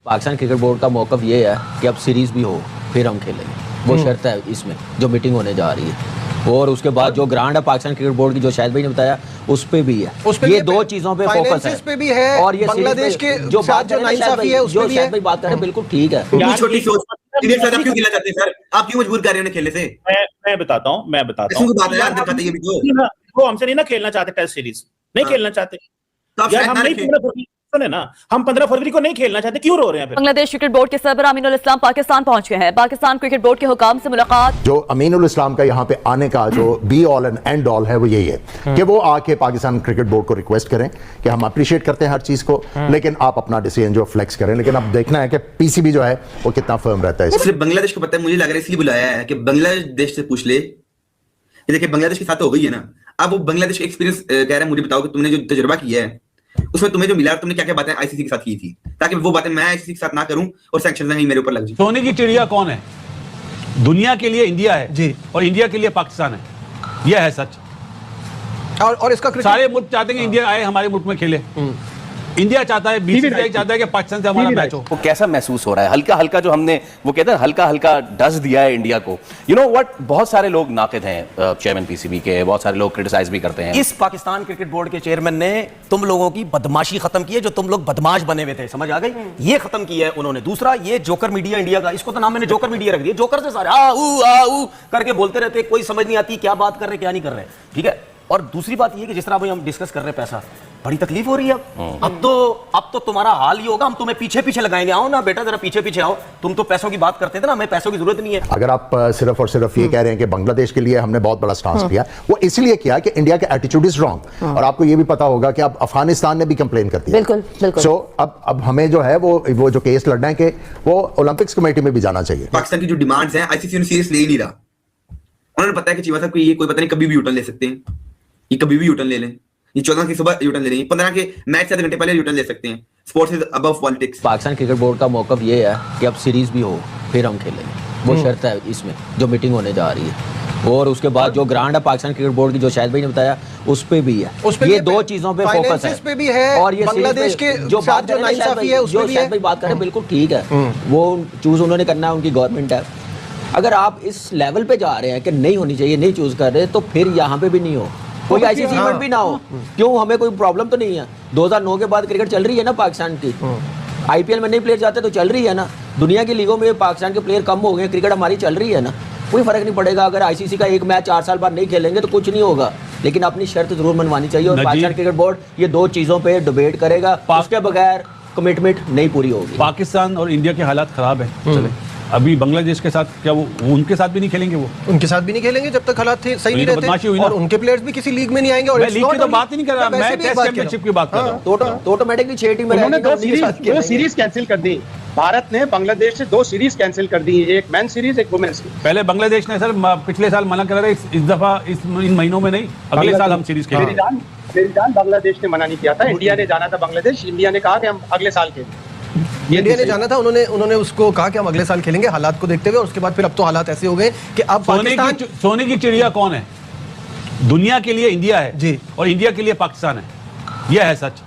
Pakistan cricket board का मौक़िफ़ ये है कि अब सीरीज़ भी हो फिर हम खेलेंगे, वो शर्त है इसमें जो मीटिंग होने जा रही है। और उसके बाद जो ग्रांड है पाकिस्तान क्रिकेट बोर्ड की, जो शायद भाई ने बताया, उस पे भी है। ये दो चीजों पे फोकस है, पे भी है, और ये बांग्लादेश के जो बात जो नाइंसाफी है उस पे भी है। भाई बात करें बिल्कुल ठीक है। छोटी सोच आप क्यों खेलना चाहते हैं सर? आप क्यों मजबूर कर रहे हैं खेलने से? मैं बताता हूँ वो हमसे नहीं ना खेलना चाहते, टेस्ट सीरीज नहीं खेलना चाहते यार। हम नहीं, सुने ना, हम 15 फरवरी को नहीं खेलना चाहते, क्यों रो रहे हैं फिर? बांग्लादेश क्रिकेट बोर्ड के सरबराह अमीनुल इस्लाम पाकिस्तान पहुंच गए हैं। पाकिस्तान क्रिकेट बोर्ड के हुकाम से मुलाकात। जो अमीनुल इस्लाम का यहाँ पे आने का जो be all and and all है वो यही है कि वो आके पाकिस्तान क्रिकेट बोर्ड को रिक्वेस्ट करें कि हम अप्रिशिएट करते हैं हर चीज को, लेकिन आप अपना डिसीजन जो फ्लेक्स करें। लेकिन अब देखना है कि पीसीबी जो है वो कितना फर्म रहता है। सिर्फ बांग्लादेश को पता है, मुझे लग रहा है इसलिए बुलाया है कि बांग्लादेश से पूछ ले। देखिए बांग्लादेश के साथ हो गई है ना, अब वो बांग्लादेश का एक्सपीरियंस कह रहा है, मुझे बताओ कि तुमने जो तजुर्बा किया है उसमें तुम्हें जो मिला, तुमने क्या क्या बातें आईसीसी के साथ की थी, ताकि वो बातें मैं आईसीसी के साथ ना करूं और सैंक्शन नहीं मेरे ऊपर लग जाए। सोने की चिड़िया कौन है? दुनिया के लिए इंडिया है जी, और इंडिया के लिए पाकिस्तान है, यह है सच। और इसका सारे मुल्क चाहते हैं कि इंडिया आए हमारे मुल्क में खेले। इंडिया चाहता है, बीसीसीआई चाहता है कि पाकिस्तान से हमारा मैच हो। वो कैसा महसूस हो रहा है? हल्का हल्का जो हमने वो कहते हैं हल्का हल्का डस दिया है इंडिया को। यू नो व्हाट, बहुत सारे लोग नाक़िद हैं चेयरमैन पीसीबी के, बहुत सारे लोग क्रिटिसाइज भी करते हैं। इस पाकिस्तान क्रिकेट बोर्ड के चेयरमैन ने तुम लोगों की बदमाशी खत्म की है, जो तुम लोग बदमाश बने हुए थे, समझ आ गई? ये खत्म किया है उन्होंने। दूसरा, ये जोकर मीडिया इंडिया का, इसको तो नाम मैंने जोकर मीडिया रख दिया। जोकर से सारे आ करके बोलते रहते, कोई समझ नहीं आती क्या बात कर रहे क्या नहीं कर रहे, ठीक है। और दूसरी बात ये कि जिस तरह भाई हम डिस्कस कर रहे हैं, पैसा बड़ी तकलीफ हो रही है अब तो तुम्हारा हाल ही होगा, हम तुम्हें पीछे पीछे लगाएंगे। आओ ना बेटा, जरा पीछे पीछे आओ। तुम तो पैसों की बात करते थे ना, हमें पैसों की जरूरत नहीं है। अगर आप सिर्फ और सिर्फ ये कह रहे हैं कि बांग्लादेश के लिए हमने बहुत बड़ा स्टांस लिया, वो इसलिए किया कि इंडिया का एटीट्यूड इज रॉन्ग। और आपको ये भी पता होगा कि अब अफगानिस्तान ने भी कंप्लेन कर दिया। बिल्कुल बिल्कुल। सो अब हमें जो है वो जो केस लड़ना है कि वो ओलंपिक्स कमेटी में भी जाना चाहिए। पाकिस्तान की जो डिमांड्स हैं आईसीसी ने सीरियस ले ही नहीं रहा। उन्होंने पता है कि चीमा साहब को ये कोई पता नहीं कभी भी यूटर्न ले सकते हैं, ये कभी भी यूटर्न ले लें। ये 14 की सुबह यूटर्न ले लेंगे, 15 के मैच से आधे घंटे पहले यूटर्न ले सकते हैं। Sports is above politics. Pakistan cricket board का मौक़िफ़ ये है कि अब सीरीज़ भी हो फिर हम खेलेंगे, वो शर्त है इसमें जो मीटिंग होने जा रही है। और उसके बाद जो ग्रांड है पाकिस्तान क्रिकेट बोर्ड की, जो शायद भाई ने बताया, उस पे भी है। ये दो चीजों पे फोकस है, पे भी है, और ये बांग्लादेश के जो बात जो नाइंसाफी है उस पे भी है। भाई बात करें बिल्कुल ठीक है, वो चूज उन्होंने करना है, उनकी गवर्नमेंट है। अगर आप इस लेवल पे जा रहे हैं कि नहीं होनी चाहिए, नहीं चूज कर रहे, तो फिर यहाँ पे भी नहीं हो, कोई आईसीसी इवेंट भी ना हो। क्यों, हमें कोई प्रॉब्लम तो नहीं है। 2009 के बाद क्रिकेट चल रही है ना पाकिस्तान की, आईपीएल में नहीं प्लेयर जाते तो चल रही है ना। दुनिया की लीगों में पाकिस्तान के प्लेयर कम हो गए, क्रिकेट हमारी चल रही है ना, कोई फर्क नहीं पड़ेगा। अगर आईसीसी का एक मैच 4 साल बाद नहीं खेलेंगे तो कुछ नहीं होगा, लेकिन अपनी शर्त जरूर मनवानी चाहिए। और पाकिस्तान क्रिकेट बोर्ड ये दो चीजों पे डिबेट करेगा, उसके बगैर कमिटमेंट नहीं पूरी होगी। पाकिस्तान और इंडिया के हालात खराब है। चले अभी बांग्लादेश के साथ क्या वो उनके साथ भी नहीं खेलेंगे? वो उनके साथ भी नहीं खेलेंगे जब तक हालात सही नहीं रहते, और उनके प्लेयर्स भी किसी लीग में नहीं आएंगे। और मैं लीग की तो बात ही नहीं कर रहा, मैं टेस्ट चैंपियनशिप की बात कर रहा हूं। तो ऑटोमेटिकली 6 टीमें उन्होंने दो सीरीज कैंसिल कर दी। भारत ने बांग्लादेश से 2 सीरीज कैंसिल कर दी, एक मेन सीरीज एक वुमेन्स की। पहले बांग्लादेश ने सर पिछले साल मना कर रहा है, इस दफा इन महीनों में नहीं, अगले साल हम सीरीज खेलेंगे। मेरी जान बांग्लादेश ने मना नहीं किया था, इंडिया ने जाना था बांग्लादेश, इंडिया ने कहा कि हम अगले साल खेलेंगे। इंडिया ने जाना था, उन्होंने उसको कहा कि हम अगले साल खेलेंगे हालात को देखते हुए। और उसके बाद फिर अब तो हालात ऐसे हो गए कि अब पाकिस्तान सोने की चिड़िया कौन है? दुनिया के लिए इंडिया है जी, और इंडिया के लिए पाकिस्तान है, यह है सच।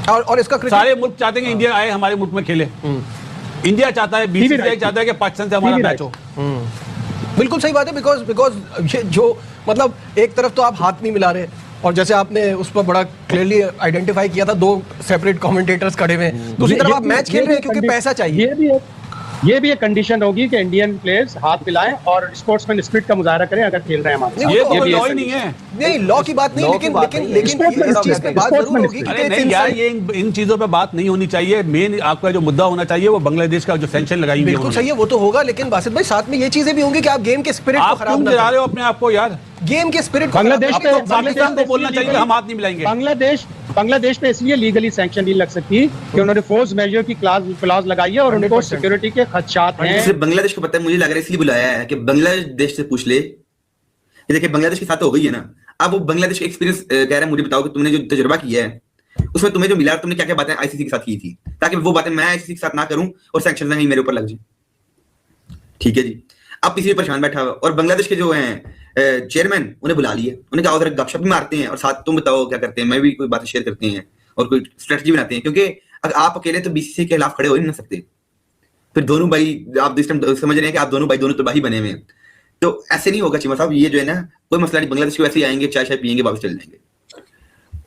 और इसका सारे मुल्क चाहते हैं कि इंडिया आए हमारे मुल्क में खेले। इंडिया चाहता है, बीसीसीआई चाहता है कि पाकिस्तान से हमारा मैच हो। बिल्कुल सही बात है। बिकॉज ये जो मतलब एक तरफ तो आप हाथ नहीं मिला रहे, और जैसे आपने उस पर बड़ा क्लियरली आइडेंटिफाई किया था, 2 सेपरेट कमेंटेटर्स खड़े हुए, दूसरी तरफ आप मैच खेल रहे हैं क्योंकि पैसा चाहिए। ये भी एक कंडीशन होगी कि इंडियन प्लेयर्स हाथ मिलाएं और स्पोर्ट्समैन स्पिरिट का मुजाहरा करें अगर खेल रहे हैं हमारे साथ। ये लॉ ही नहीं है। नहीं, लॉ की बात नहीं, लेकिन इस चीज पे बात जरूर होगी कि अरे नहीं यार, ये इन चीजों पे बात नहीं होनी चाहिए। मेन आपका जो मुद्दा होना चाहिए वो बांग्लादेश का जो सैंक्शन लगाई हुई है। बिल्कुल सही है, वो तो होगा, लेकिन बासित भाई साथ में ये चीजें भी होंगी कि आप गेम के स्पिरिट को खराब ना करें अपने आप को यार। गेम के स्पिरिट को पाकिस्तान को बोलना चाहिए हम हाथ नहीं मिलाएंगे। बांग्लादेश पे इसलिए लीगली सैंक्शन नहीं लग सकती कि उन्होंने फोर्स मेजर की क्लॉज लगाई है और उनको सिक्योरिटी के खदशात हैं। सिर्फ बांग्लादेश को पता है, मुझे लग रहा है इसलिए बुलाया है कि बांग्लादेश से पूछ ले। देखिए बांग्लादेश के साथ हो गई है ना, अब वो बांग्लादेश का एक्सपीरियंस कह रहा है, मुझे बताओ कि तुमने जो तजुर्बा किया है उसमें तुम्हें जो मिला, तुमने क्या क्या बातें आईसीसी के साथ की थी, ताकि वो बातें मैं आईसीसी के साथ ना करूं और सैंक्शन नहीं मेरे ऊपर लग जाए। ठीक है जी। अब किसी भी परेशान बैठा हुआ, और बांग्लादेश के जो हैं चेयरमैन उन्हें बुला लिए, उन्हें कहा गपशप भी मारते हैं और साथ तुम बताओ क्या करते हैं, मैं भी कोई बातें शेयर करते हैं और कोई स्ट्रेटजी बनाते हैं। क्योंकि अगर आप अकेले तो बीसीसीआई के खिलाफ खड़े हो ही नहीं सकते। फिर दोनों भाई आप इस टाइम समझ रहे हैं कि आप दोनों भाई दोनों तबाही बने हुए हैं, तो ऐसे नहीं होगा चीमा साहब। ये जो है ना कोई मसला नहीं, बांग्लादेश के वैसे ही आएंगे, चाय शाय पियेंगे, वापस चले जाएंगे।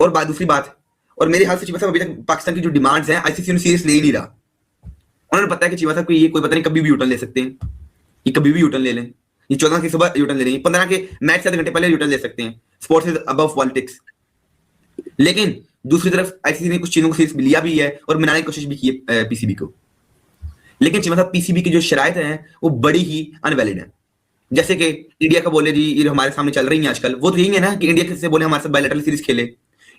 और बात दूसरी बात, और मेरे ख्याल से चीमा साहब अभी तक पाकिस्तान की जो डिमांड्स हैं आईसीसी ने सीरियस ले ही नहीं रहा। उन्होंने पता है कि चीमा साहब को ये कोई पता नहीं कभी भी यूटर्न ले सकते हैं, ये कभी भी यूटर्न ले लें, ये 14 की सुबह यूटर्न ले लेंगे, 15 के मैच से आधे घंटे पहले यूटर्न ले सकते हैं। Sports is above politics. लेकिन दूसरी तरफ आईसीसी ने कुछ चीजों को सीरियस लिया भी है और मनाने की कोशिश भी की है पीसीबी को। लेकिन चीमा साहब पीसीबी की जो शराइत हैं वो बड़ी ही अनवैलिड है। जैसे कि इंडिया का बोले जी ये हमारे सामने चल रही है आजकल, वो तो यही है ना कि इंडिया से बोले हमारे साथ बायलैटरल सीरीज खेले,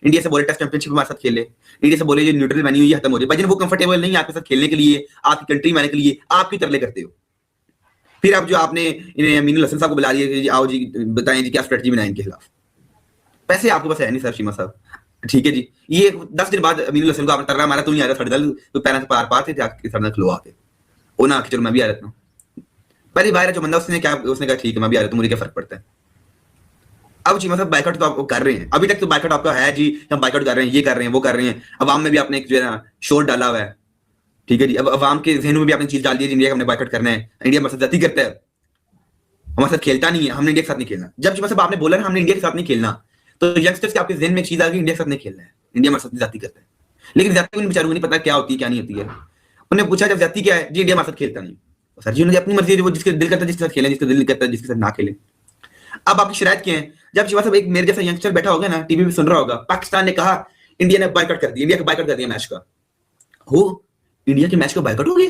इंडिया से बोले टेस्ट चैंपियनशिप हमारे साथ खेले, इंडिया से बोले ये न्यूट्रल वेन्यू ये खत्म हो जाए, भाई वो कंफर्टेबल नहीं है आपके साथ खेलने के लिए, आपकी कंट्री में आने के लिए, आप क्यों तरले करते हो? फिर आप जो आपने अमीनुल हसन साहब को बुला लिया, आओ जी बताएं जी क्या स्ट्रेटजी बनाएं इनके खिलाफ। पैसे आपके पास है नहीं सर चीमा साहब, ठीक है जी। ये 10 दिन बाद अमीनुल हसन को आपने तरला मारा तो नहीं आ रहा, थर्ड दल तो पैरों से पार पाते थे आपके सर खलो आके वो ना, चलो मैं भी आ जाता हूँ। पहली बार जो बंदा उसने कहा ठीक है मैं भी आ रहा हूँ, मुझे क्या फर्क पड़ता है। अब चीमा साहब बाइकआउट तो आप कर रहे हैं, अभी तक तो बाइकआउट आपका है जी, हम बाइकआउट कर रहे हैं, ये कर रहे हैं, वो कर रहे हैं। अवाम में भी आपने एक जो है ना शोर डाला हुआ है, ठीक है जी। अब अवाम के जहनों में भी आपने चीज डाल दी है इंडिया का हमने बाइकआउट करना है, इंडिया हमारे साथ जाती करता है, हमारे साथ खेलता नहीं है, हमने इंडिया के साथ नहीं खेलना। जब चीमा साहब आपने बोला ना हमने इंडिया के साथ नहीं खेलना, तो यंगस्टर्स के आपके जहन में एक चीज आ गई इंडिया के साथ नहीं खेलना है, इंडिया हमारे साथ जाती करता है। लेकिन जाती को बेचारों को नहीं पता क्या होती है क्या नहीं होती है। उन्होंने पूछा जब जाती क्या है जी, इंडिया हमारे साथ खेलता नहीं। सर जी उन्होंने अपनी मर्जी है, वो जिसके दिल करता है जिसके साथ खेले, जिसका दिल करता है जिसके साथ ना खेले। अब आपकी शिकायत क्या है? जब चीमा साहब एक मेरे जैसा यंगस्टर बैठा होगा ना टीवी पे सुन रहा होगा, पाकिस्तान ने कहा इंडिया ने बाइकआउट कर दिया, इंडिया का बाइकआउट कर दिया मैच का, हो इंडिया के मैच का बाइकआउट हो गया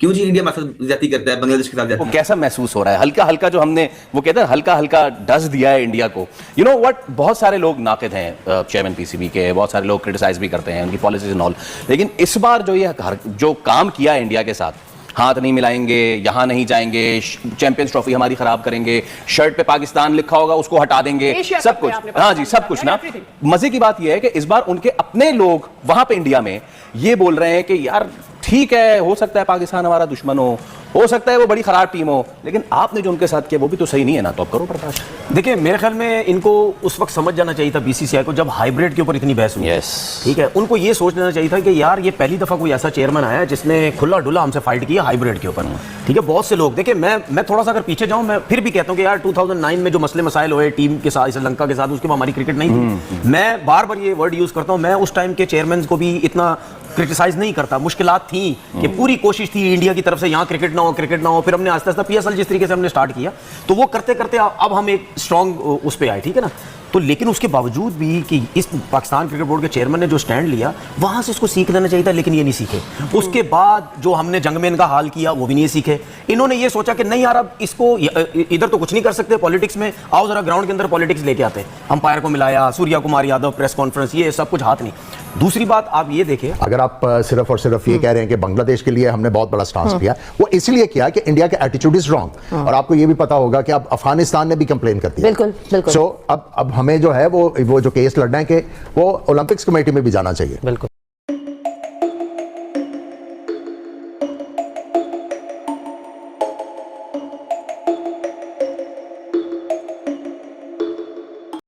क्यों जी? इंडिया हमारे साथ जाती करता है, बांग्लादेश के साथ जाती वो कैसा महसूस हो रहा है? हल्का हल्का जो हमने वो कहते हैं हल्का हल्का डस दिया है इंडिया को। यू नो व्हाट, बहुत सारे लोग नाकिद हैं चेयरमैन पीसीबी के, बहुत सारे लोग क्रिटिसाइज भी करते हैं उनकी पॉलिसीज एंड ऑल, लेकिन इस बार जो काम किया है इंडिया के साथ, हाथ नहीं मिलाएंगे, यहां नहीं जाएंगे, चैंपियंस ट्रॉफी हमारी खराब करेंगे, शर्ट पे पाकिस्तान लिखा होगा उसको हटा देंगे, सब कुछ, हाँ जी सब कुछ ना। मजे की बात यह है कि इस बार उनके अपने लोग वहां पे इंडिया में ये बोल रहे हैं कि यार ठीक है, हो सकता है पाकिस्तान हमारा दुश्मन हो सकता है वो बड़ी खराब टीम हो, लेकिन आपने जो उनके साथ किया वो भी तो सही नहीं है ना, तो अब करो प्रकाश। देखिए मेरे ख्याल में इनको उस वक्त समझ जाना चाहिए था बीसीसीआई को, जब हाइब्रिड के ऊपर इतनी बहस हुई। ठीक है, उनको ये सोच लेना चाहिए था कि यार ये पहली दफा कोई ऐसा चेयरमैन आया है जिसने खुला डुला हमसे फाइट किया हाइब्रिड के ऊपर। ठीक है, बहुत से लोग, देखिए मैं थोड़ा सा अगर पीछे जाऊं, मैं फिर भी कहता हूं कि यार 2009 में जो मसले मसाइल हुए टीम के साथ, श्रीलंका के साथ, उसके बाद हमारी क्रिकेट नहीं थी। मैं बार बार ये वर्ड यूज करता हूं, मैं उस टाइम के चेयरमैन को भी इतना क्रिटिसाइज नहीं करता। मुश्किलात थी कि पूरी कोशिश थी इंडिया की तरफ से यहाँ क्रिकेट ना हो, फिर हमने आस्ते आस्ते पीएसएल जिस तरीके से हमने स्टार्ट किया, तो वो करते करते अब हम एक स्ट्रॉन्ग उस पे आए, ठीक है ना। तो लेकिन उसके बावजूद भी कि इस पाकिस्तान क्रिकेट बोर्ड के चेयरमैन ने जो स्टैंड लिया, वहां से इसको सीख लेना चाहिए था, लेकिन ये नहीं सीखे। उसके बाद जो हमने जंग में इनका हाल किया वो भी नहीं सीखे। इन्होंने ये सोचा कि नहीं यार अब इसको इधर तो कुछ नहीं कर सकते पॉलिटिक्स में, आओ जरा ग्राउंड के अंदर पॉलिटिक्स लेके आते हैं। अंपायर को मिलाया, सूर्या कुमार यादव प्रेस कॉन्फ्रेंस, ये सब कुछ हाथ नहीं। दूसरी बात आप ये देखें, अगर आप सिर्फ और सिर्फ ये कह रहे हैं कि बांग्लादेश के लिए हमने बहुत बड़ा स्टांस लिया, वो इसलिए किया कि इंडिया का एटीट्यूड इज रॉन्ग। और आपको ये भी पता होगा कि अब अफगानिस्तान ने भी कंप्लेन कर दिया। बिल्कुल बिल्कुल। सो अब हमें जो है वो जो केस लड़ना है कि वो ओलंपिक्स कमेटी में भी जाना चाहिए। बिल्कुल।